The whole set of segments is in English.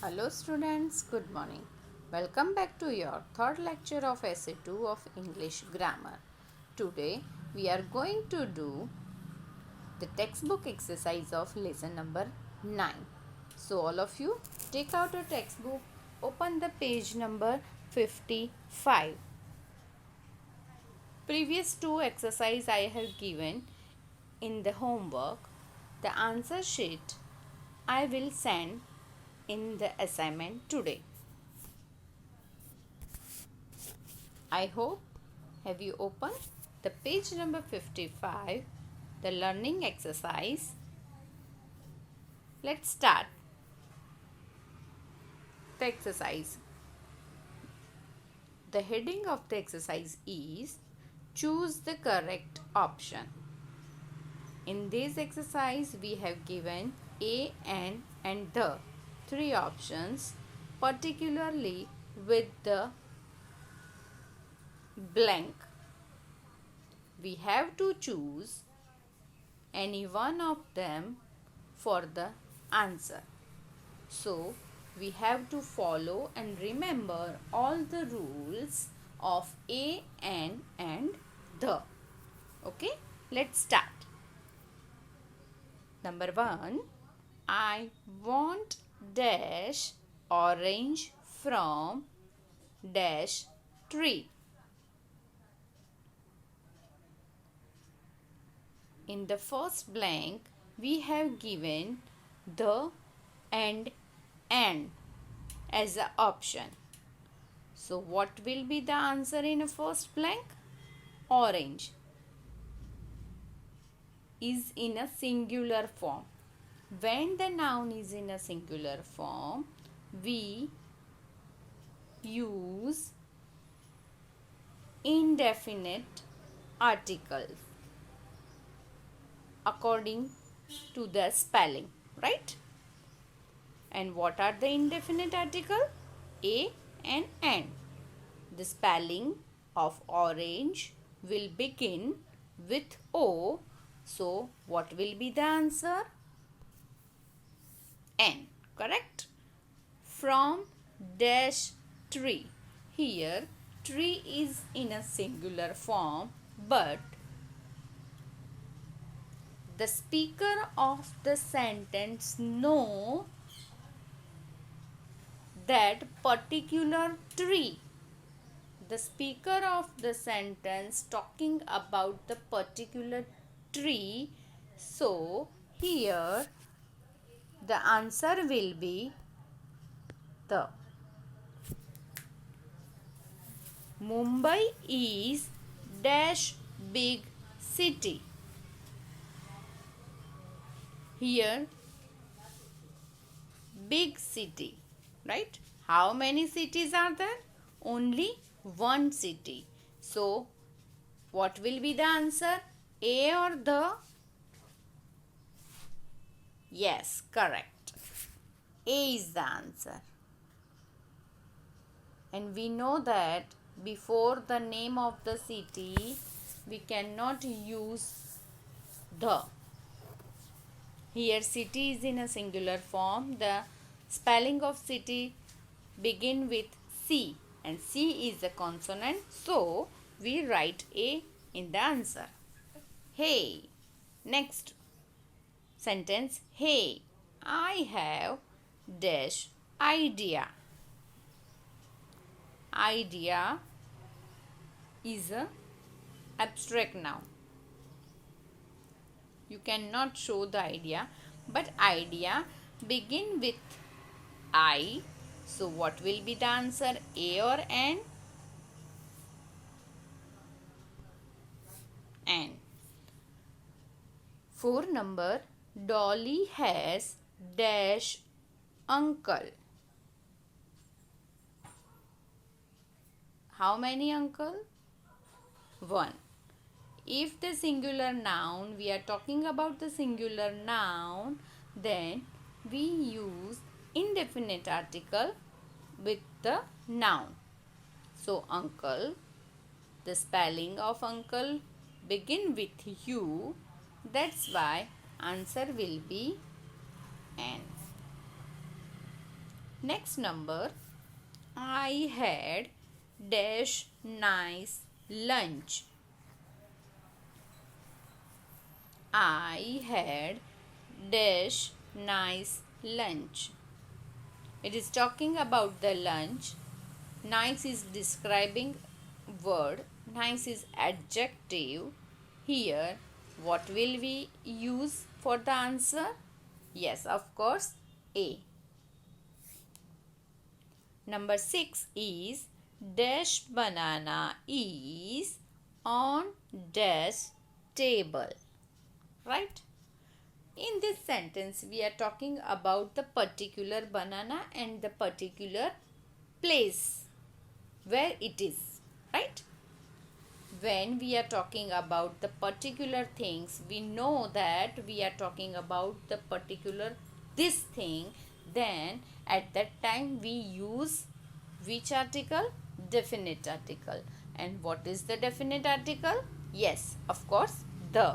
Hello students, good morning. Welcome back to your third lecture of Essay 2 of English Grammar. Today we are going to do the textbook exercise of lesson number 9. So all of you take out your textbook, open the page number 55. Previous two exercise I have given in the homework. The answer sheet I will send in the assignment today. I hope have you opened the page number 55, the learning exercise. Let's start the exercise. The heading of the exercise is choose the correct option. In this exercise we have given A, and the three options, particularly with the blank. We have to choose any one of them for the answer. So we have to follow and remember all the rules of A, and the. Okay, let's start. Number 1, I want dash orange from dash tree. In the first blank, we have given the and as an option. So what will be the answer in a first blank? Orange is in a singular form. When the noun is in a singular form, we use indefinite articles according to the spelling, right? And what are the indefinite article? A and N. The spelling of orange will begin with O. So, what will be the answer? N. Correct? From dash tree. Here, tree is in a singular form, but the speaker of the sentence know that particular tree. The speaker of the sentence talking about the particular tree. So here the answer will be the. Mumbai is dash big city. Here big city, right? How many cities are there? Only one city. So what will be the answer? A or the? Yes, correct. A is the answer. And we know that before the name of the city, we cannot use the. Here city is in a singular form. The spelling of city begin with C, and C is a consonant. So we write A in the answer. Hey. Next sentence. Hey, I have dash idea. Idea is a abstract noun. You cannot show the idea, but idea begin with I. So what will be the answer? A or N? N. 4 number. Dolly has dash uncle. How many uncle? 1. If the singular noun, we are talking about the singular noun, then we use indefinite article with the noun. So uncle, the spelling of uncle begin with U. That's why answer will be N. Next number, I had dash nice lunch. I had dash nice lunch. It is talking about the lunch. Nice is describing word. Nice is adjective. Here, what will we use for the answer? Yes, of course, A. Number 6 is dash banana is on dash table. Right? In this sentence, we are talking about the particular banana and the particular place where it is. Right? When we are talking about the particular things, we know that we are talking about the particular this thing. Then at that time we use which article? Definite article. And what is the definite article? Yes, of course, the.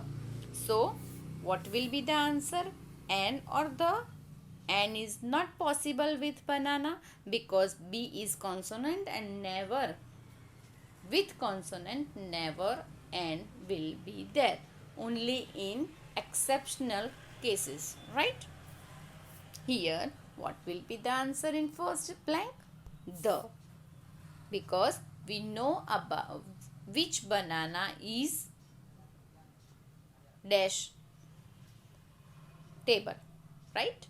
So what will be the answer? An or the? An is not possible with banana because B is consonant and never with consonant, never N will be there. Only in exceptional cases, right? Here, what will be the answer in first blank? The. Because we know about which banana is dash table, right?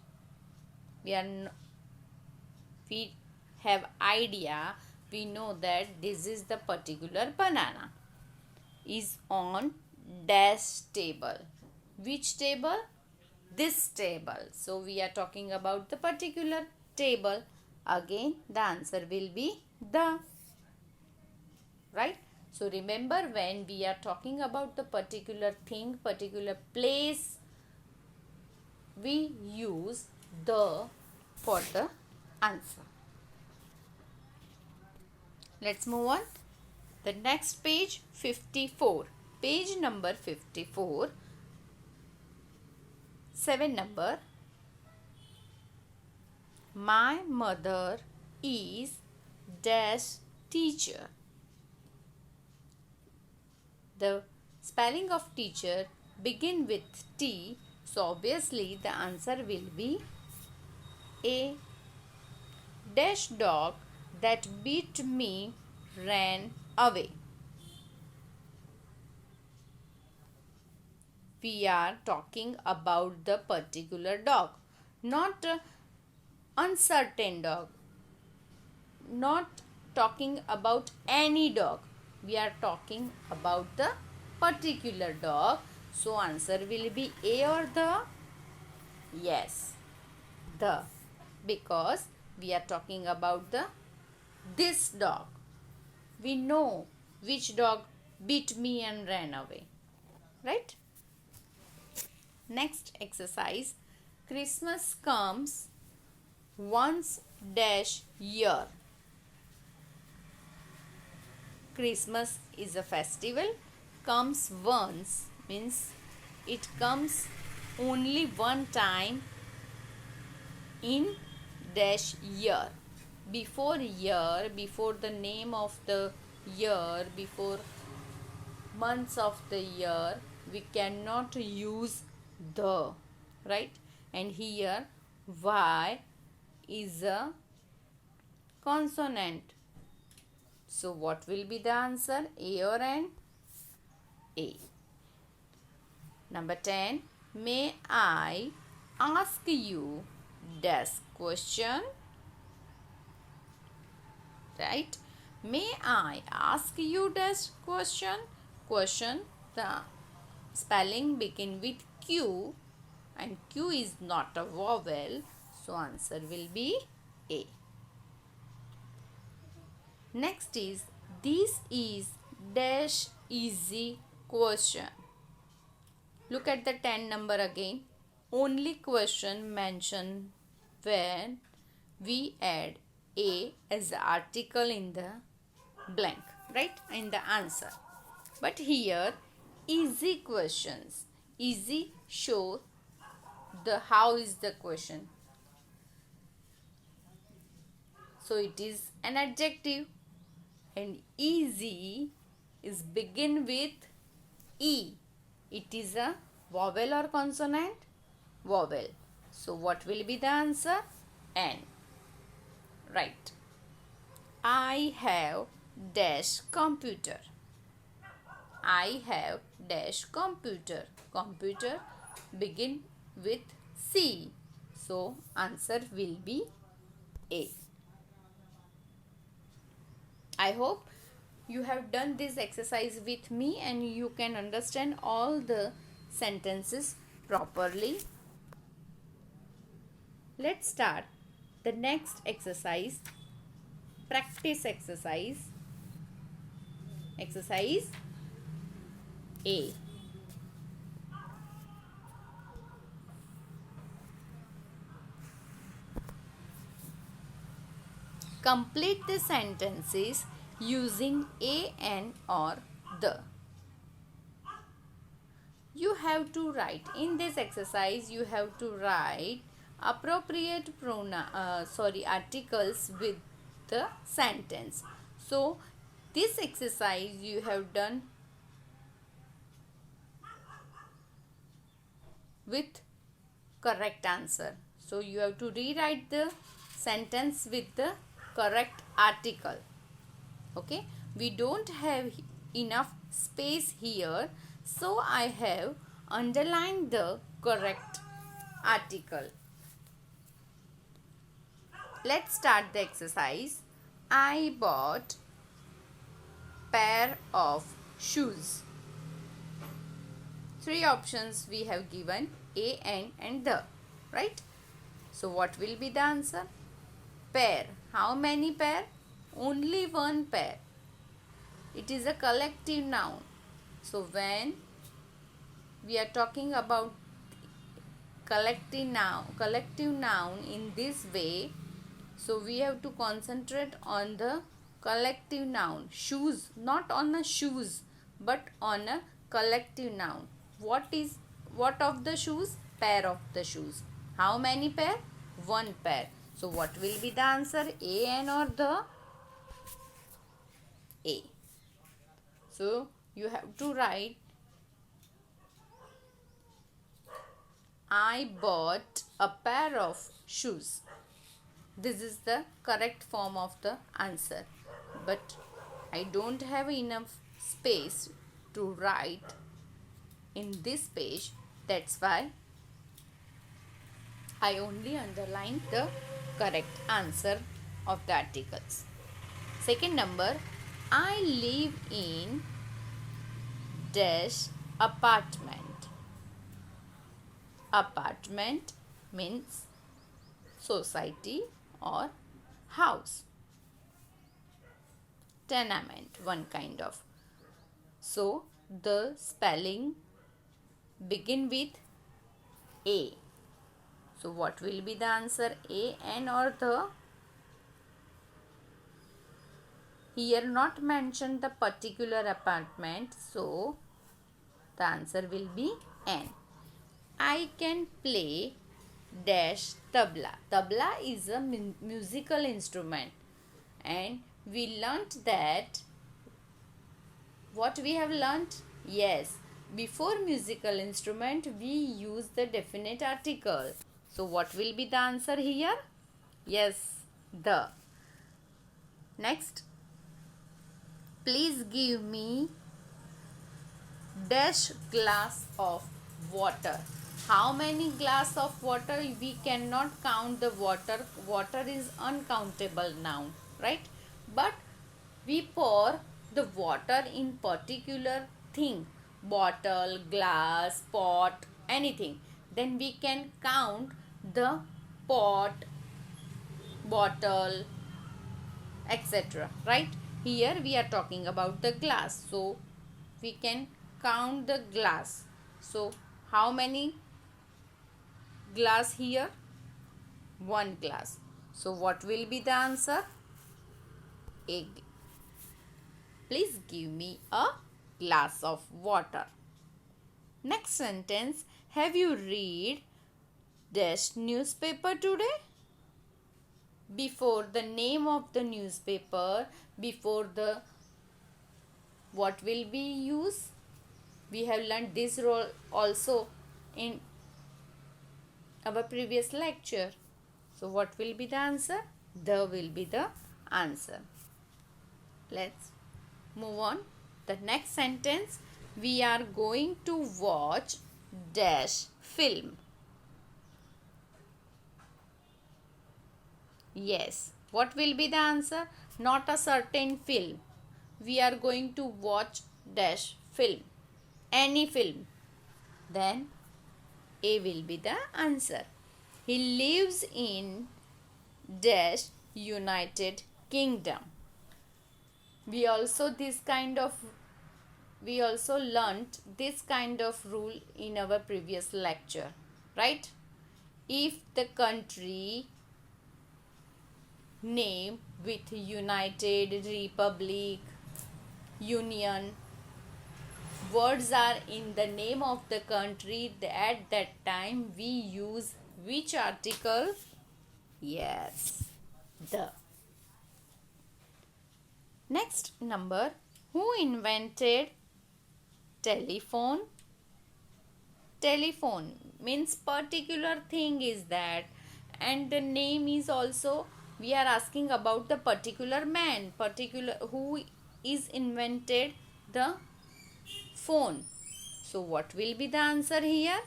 We have idea. We know that this is the particular banana is on dash table. Which table? This table. So we are talking about the particular table. Again, the answer will be the. Right? So remember, when we are talking about the particular thing, particular place, we use the for the answer. Let's move on. The next page, 54. Page number 54. 7 number. My mother is dash teacher. The spelling of teacher begin with T. So obviously the answer will be A. Dash dog that beat me ran away. We are talking about the particular dog, not uncertain dog, not talking about any dog. We are talking about the particular dog. So answer will be A or the? Yes, the. Because we are talking about the this dog. We know which dog beat me and ran away. Right? Next exercise. Christmas comes once dash year. Christmas is a festival. Comes once means it comes only one time in dash year. Before year, before the name of the year, before months of the year, we cannot use the, right? And here Y is a consonant. So what will be the answer? A or N? A. Number 10. May I ask you this question? Right? May I ask you this question? Question, the spelling begin with Q and Q is not a vowel. So answer will be A. Next is, this is dash easy question. Look at the 10 number again. Only question mentioned when we add A as the article in the blank, right? In the answer. But here, easy questions. Easy show the how is the question. So it is an adjective. And easy is begin with E. It is a vowel or consonant? Vowel. So what will be the answer? N. Right. I have dash computer. I have dash computer. Computer begin with C. So answer will be A. I hope you have done this exercise with me and you can understand all the sentences properly. Let's start the next exercise. Practice exercise. Exercise A. Complete the sentences using a, an or the. You have to write in this exercise, you have to write appropriate articles with the sentence. So this exercise you have done with correct answer. So you have to rewrite the sentence with the correct article. Okay, we don't have enough space here, so I have underlined the correct article. Let's start the exercise. I bought pair of shoes. Three options we have given, a, an and the, right? So what will be the answer? Pair. How many pair? Only one pair. It is a collective noun. So when we are talking about collective noun in this way, so we have to concentrate on the collective noun. Shoes, not on a shoes, but on a collective noun. What of the shoes? Pair of the shoes. How many pair? One pair. So what will be the answer? A, N or the? A. So you have to write I bought a pair of shoes. This is the correct form of the answer. But I don't have enough space to write in this page. That's why I only underlined the correct answer of the articles. Second number, I live in dash apartment. Apartment means society or house. Tenement, one kind of. So the spelling begin with A. So what will be the answer? A, N or the? Here not mentioned the particular apartment, so the answer will be N. I can play dash tabla. Tabla is a musical instrument, and we learnt that. What we have learnt? Yes, before musical instrument we use the definite article. So what will be the answer here? Yes, the. Next, please give me dash glass of water. How many glass of water? We cannot count the water. Water is uncountable noun, right? But we pour the water in particular thing, bottle, glass, pot, anything. Then we can count the pot, bottle, etc. Right? Here we are talking about the glass. So we can count the glass. So how many glass here? One glass. So what will be the answer? A. Please give me a glass of water. Next sentence. Have you read dash newspaper today? before the name of the newspaper, before the what will be used? We have learned this role also in our previous lecture. So what will be the answer? The will be the answer. Let's move on. The next sentence, we are going to watch dash film. Yes, what will be the answer? Not a certain film. We are going to watch dash film. Any film. Then A will be the answer. He lives in dash United Kingdom. We also learnt this kind of rule in our previous lecture, right? If the country name with United, Republic, Union words are in the name of the country, at that time we use which article? Yes, the. Next number, who invented telephone? Telephone means particular thing is that, and the name is also, we are asking about the particular man, particular who is invented the phone. So what will be the answer here?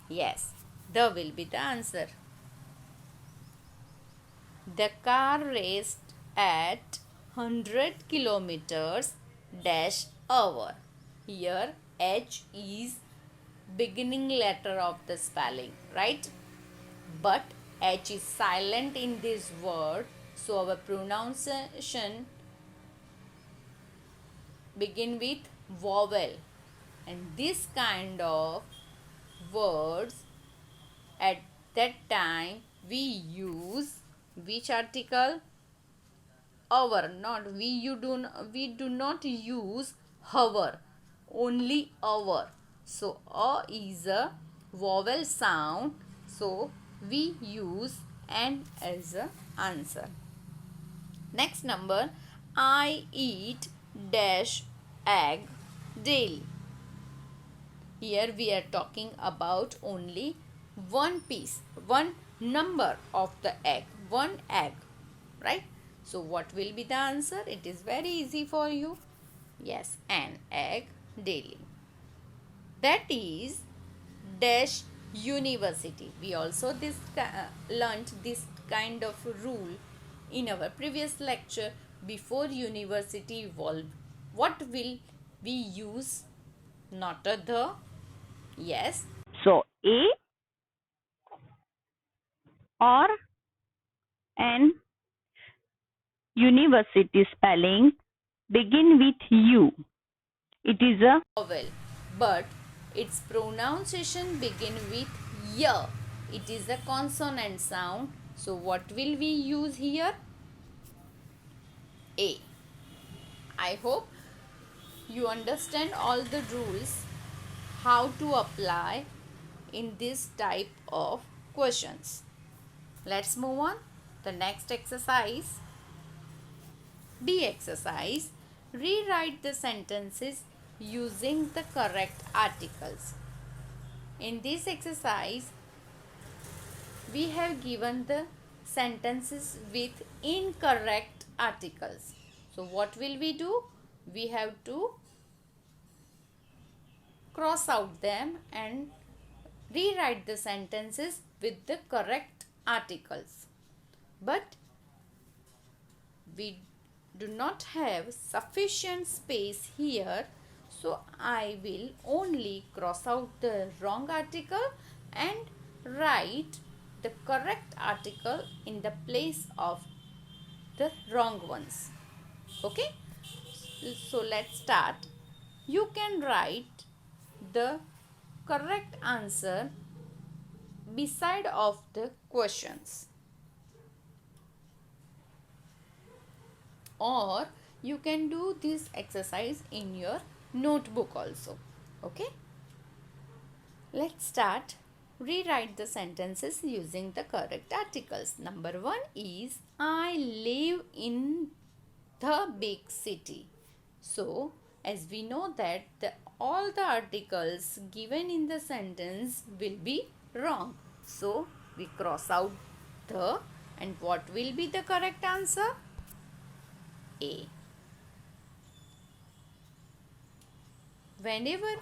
Yes, the will be the answer. The car raced at 100 kilometers dash hour. Here H is beginning letter of the spelling, right? But H is silent in this word, so our pronunciation begin with vowel, and this kind of words at that time we use which article? Our. Not we do not use hover, only our. So a is a vowel sound, so we use N as a answer. Next number, I eat dash egg daily. Here we are talking about only one piece, one number of the egg, one egg, right? So what will be the answer? It is very easy for you. Yes, an egg daily. That is dash university. We also learnt this kind of rule in our previous lecture. Before university evolved, what will we use? Not a the. Yes. So A or an university spelling begin with U. It is a Vowel, but its pronunciation begin with y. It is a consonant sound. So what will we use here? A. I hope you understand all the rules how to apply in this type of questions. Let's move on. The next exercise. D exercise. Rewrite the sentences using the correct articles. In this exercise, we have given the sentences with incorrect articles. So what will we do? We have to cross out them and rewrite the sentences with the correct articles. But we do not have sufficient space here, so I will only cross out the wrong article and write the correct article in the place of the wrong ones. Okay, so let's start. You can write the correct answer beside of the questions, or you can do this exercise in your notebook also. Okay, let's start. rewrite the sentences using the correct articles. Number 1 is I live in the big city. So, as we know that all the articles given in the sentence will be wrong. So, we cross out the, and what will be the correct answer? A. Whenever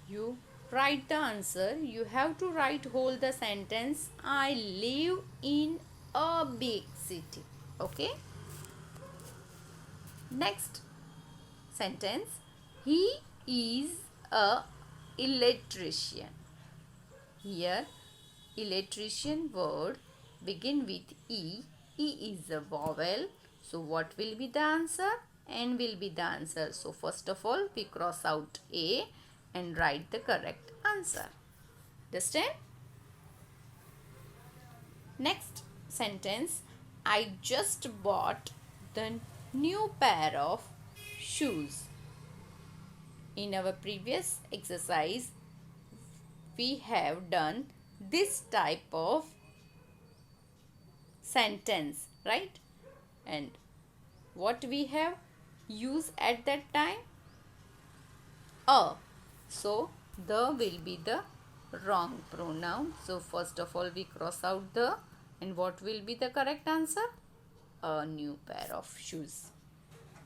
you write the answer, you have to write whole the sentence I live in a big city. Okay. Next sentence, he is a electrician. Here electrician word begin with E. E is a vowel. So what will be the answer? N will be the answer. So first of all we cross out A and write the correct answer. Understand? Next sentence, I just bought the new pair of shoes. In our previous exercise, we have done this type of sentence, right? And what we have used at that time? A. So, the will be the wrong pronoun. So, first of all, we cross out the, and what will be the correct answer? A new pair of shoes.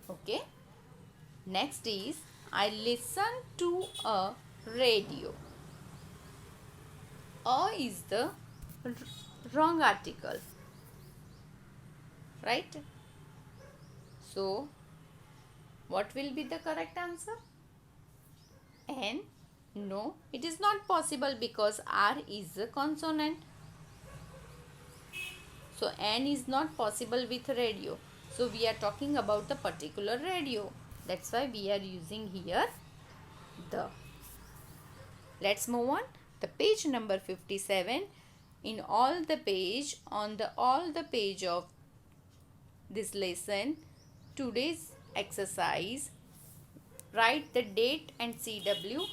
Okay. Next is I listen to a radio. A is the wrong article, right? So, what will be the correct answer? N? No, it is not possible because R is a consonant. So, N is not possible with radio. So, we are talking about the particular radio. That's why we are using here the. Let's move on. The page number 57. In all the page, on the all the page of this lesson, today's exercise, write the date and CW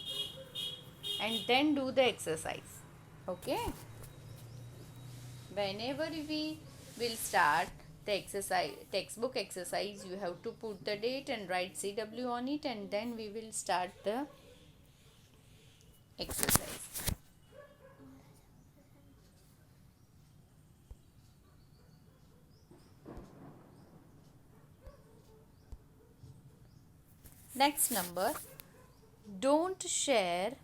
and then do the exercise. Okay. Whenever we will start the exercise, textbook exercise, you have to put the date and write CW on it, and then we will start the exercise. Next number, don't stare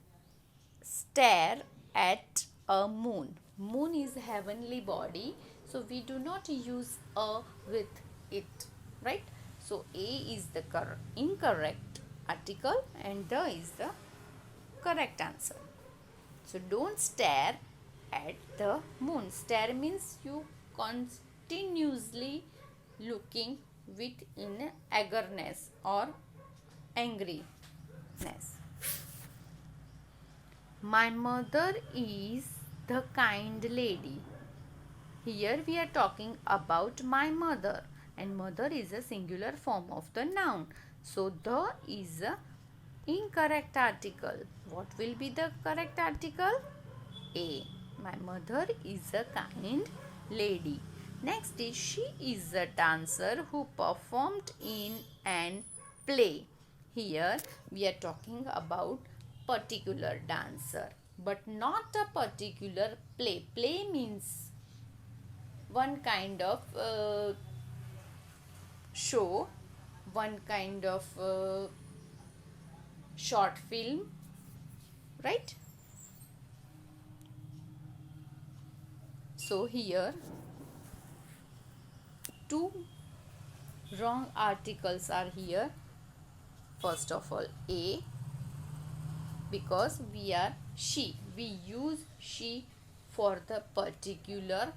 at a moon. Moon is heavenly body, so we do not use a with it, right? So A is the incorrect article and the is the correct answer. So don't stare at the moon. Stare means you continuously looking with in eagerness or angriness. My mother is the kind lady. Here we are talking about my mother, and mother is a singular form of the noun. So the is a incorrect article. What will be the correct article? A. My mother is a kind lady. Next is she is a dancer who performed in an play. Here we are talking about particular dancer, but not a particular play. Play means one kind of show, one kind of short film, right? So here two wrong articles are here. First of all A, because we use she for the particular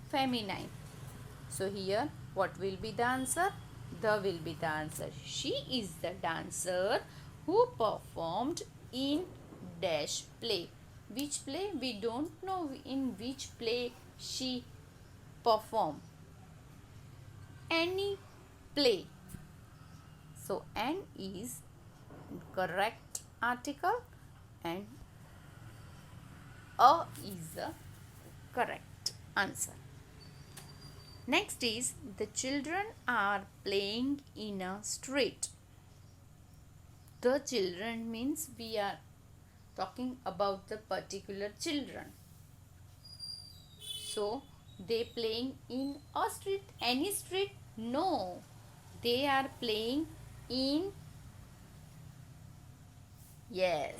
feminine. So here what will be the answer? The will be the answer. She is the dancer who performed in dash play. Which play? We don't know in which play she performed. Any play. So N is correct article and A is the correct answer. Next is the children are playing in a street. The children means we are talking about the particular children. So they playing in a street, any street? No, they are playing in, yes,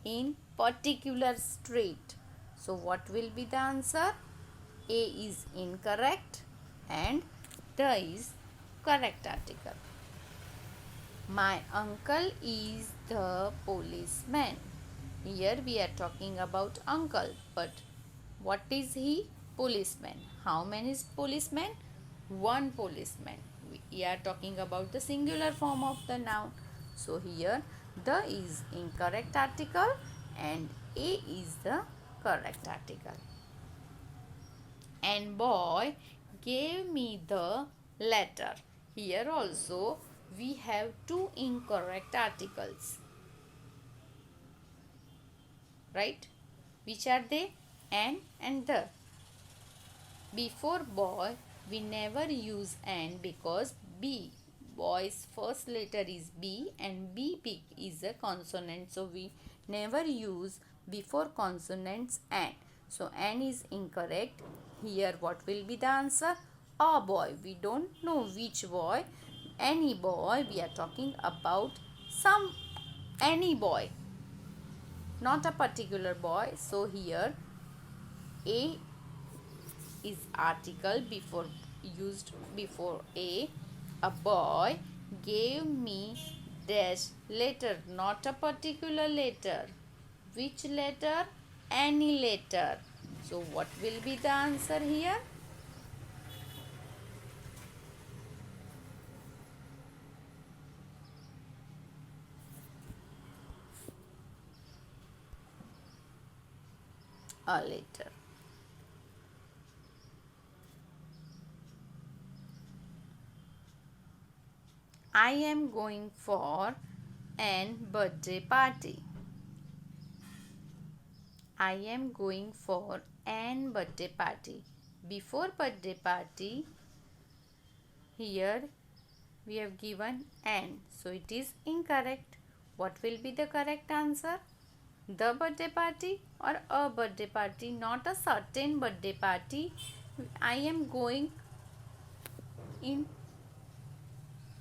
in particular street. So what will be the answer? A is incorrect and the is correct article. My uncle is the policeman. Here we are talking about uncle, but what is he? Policeman. How many is policeman? One policeman. We are talking about the singular form of the noun. So here the is incorrect article and A is the correct article. And boy gave me the letter. Here also we have two incorrect articles. Right? Which are they? An and the. Before boy, we never use an because B. Boy's first letter is B and B big is a consonant. So we never use before consonants an. So an is incorrect. Here what will be the answer? A boy. We don't know which boy. Any boy. We are talking about any boy. Not a particular boy. So here A is article used before A. A boy gave me dash letter, not a particular letter. Which letter? Any letter. So what will be the answer here? A letter. I am going for an birthday party. I am going for an birthday party. Before birthday party, here we have given an. So it is incorrect. What will be the correct answer? The birthday party or a birthday party? Not a certain birthday party. I am going in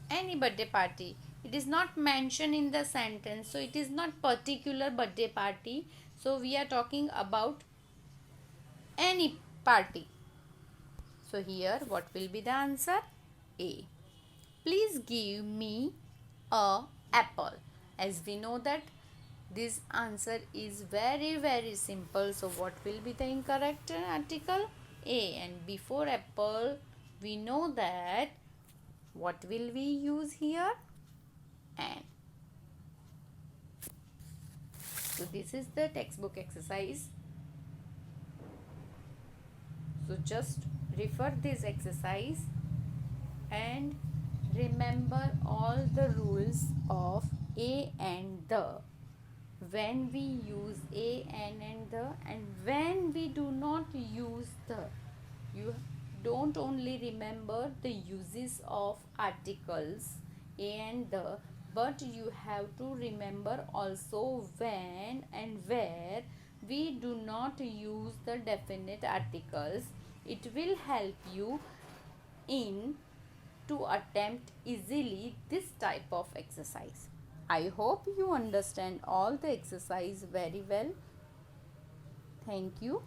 any birthday party. It is not mentioned in the sentence, so it is not particular birthday party. So we are talking about any party. So here what will be the answer? A. Please give me a apple. As we know that this answer is very simple. So what will be the incorrect article? A. And before apple we know that what will we use here? An. So this is the textbook exercise. So just refer this exercise and remember all the rules of a and the. When we use a and the, and when we do not use the. You don't only remember the uses of articles a and the, but you have to remember also when and where we do not use the definite articles. It will help you in to attempt easily this type of exercise. I hope you understand all the exercise very well. Thank you.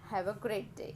Have a great day.